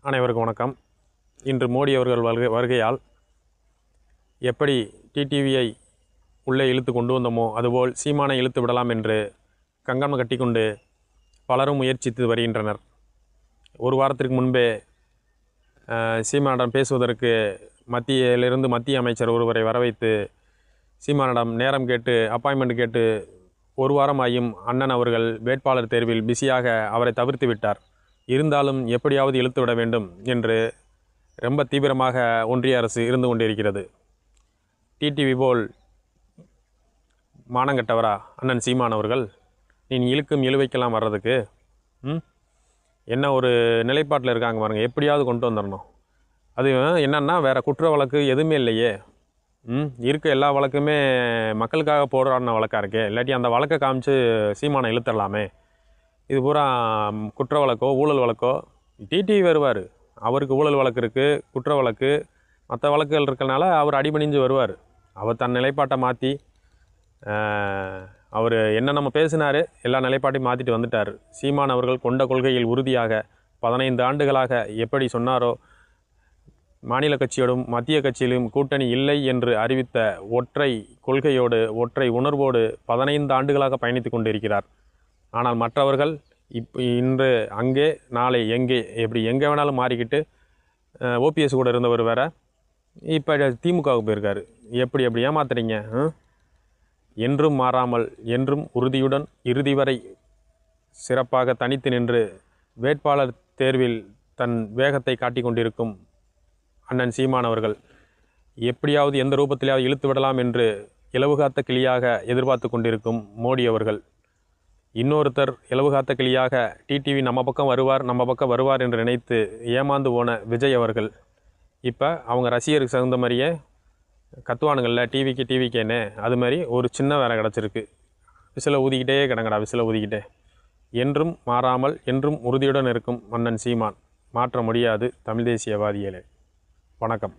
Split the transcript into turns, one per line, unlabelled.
அனைவருக்கும் வணக்கம். இன்று மோடி அவர்கள் வருகையால் எப்படி டிடிவியை உள்ளே இழுத்து கொண்டு வந்தோமோ அதுபோல் சீமானை இழுத்து விடலாம் என்று கங்கணம் கட்டிக்கொண்டு பலரும் முயற்சித்து வருகின்றனர். ஒரு வாரத்திற்கு முன்பே சீமானிடம் பேசுவதற்கு மத்திய அமைச்சர் ஒருவரை வரவைத்து சீமானிடம் நேரம் கேட்டு அப்பாயின்மெண்ட் கேட்டு ஒரு வாரமாயும் அண்ணன் அவர்கள் வேட்பாளர் தேர்வில் பிஸியாக அவரை தவிர்த்து விட்டார். இருந்தாலும் எப்படியாவது இழுத்து விட வேண்டும் என்று ரொம்ப தீவிரமாக ஒன்றிய அரசு இருந்து கொண்டிருக்கிறது. டிடிவி போல் மானங்கட்டவரா அண்ணன் சீமான் அவர்கள்? நீ இழுக்கும் இழுவைக்கெல்லாம் வர்றதுக்கு என்ன ஒரு நிலைப்பாட்டில் இருக்காங்க பாருங்கள். எப்படியாவது கொண்டு வந்துடணும். அது என்னன்னா வேறு குற்ற வழக்கு எதுவுமே இல்லையே. இருக்க எல்லா வழக்குமே மக்களுக்காக போடுறான வழக்காக இருக்கே. இல்லாட்டி அந்த வழக்கை காமிச்சு சீமானை இழுத்துடலாமே. இது பூரா குற்ற வழக்கோ ஊழல் வழக்கோ. டிடிவி வருவார், அவருக்கு ஊழல் வழக்கு இருக்குது, குற்ற வழக்கு, மற்ற வழக்குகள் இருக்கிறனால அவர் அடிபணிஞ்சு வருவார். அவர் தன் நிலைப்பாட்டை மாற்றி அவர் என்ன நம்ம பேசினார் எல்லா நிலைப்பாட்டையும் மாற்றிட்டு வந்துட்டார். சீமான் அவர்கள் கொண்ட கொள்கையில் உறுதியாக 15 ஆண்டுகளாக எப்படி சொன்னாரோ, மாநில கட்சியோடும் மத்திய கட்சியிலும் கூட்டணி இல்லை என்று அறிவித்த ஒற்றை கொள்கையோடு ஒற்றை உணர்வோடு 15 ஆண்டுகளாக பயணித்து கொண்டிருக்கிறார். ஆனால் மற்றவர்கள் இன்று அங்கே நாளை எங்கே, எப்படி எங்கே வேணாலும் மாறிக்கிட்டு ஓபிஎஸ் கூட இருந்தவர் வேறு இப்போ திமுகவுக்கு போயிருக்காரு. எப்படி ஏமாத்துறீங்க? என்றும் மாறாமல் என்றும் உறுதியுடன் இறுதி வரை சிறப்பாக தனித்து நின்று வேட்பாளர் தேர்வில் தன் வேகத்தை காட்டி கொண்டிருக்கும் அண்ணன் சீமான் அவர்கள் எப்படியாவது எந்த ரூபத்திலாவது இழுத்து விடலாம் என்று இலவுகாத்த கிளியாக எதிர்பார்த்து கொண்டிருக்கும் மோடி அவர்கள், இன்னொருத்தர் இலவுகாத்த கிளியாக டிடிவி நம்ம பக்கம் வருவார் என்று நினைத்து ஏமாந்து போன விஜய் அவர்கள் இப்போ அவங்க ரசிகருக்கு தகுந்த மாதிரியே கத்துவானுங்கள்ல டிவிக்கேன்னு, அது மாதிரி ஒரு சின்ன வேலை கிடச்சிருக்கு. விசில ஊதிக்கிட்டே கிடங்கடா, விசில ஊதிக்கிட்டே. என்றும் மாறாமல் என்றும் உறுதியுடன் இருக்கும் அண்ணன் சீமான் மாற்ற முடியாது தமிழ் தேசியவாதிகளே. வணக்கம்.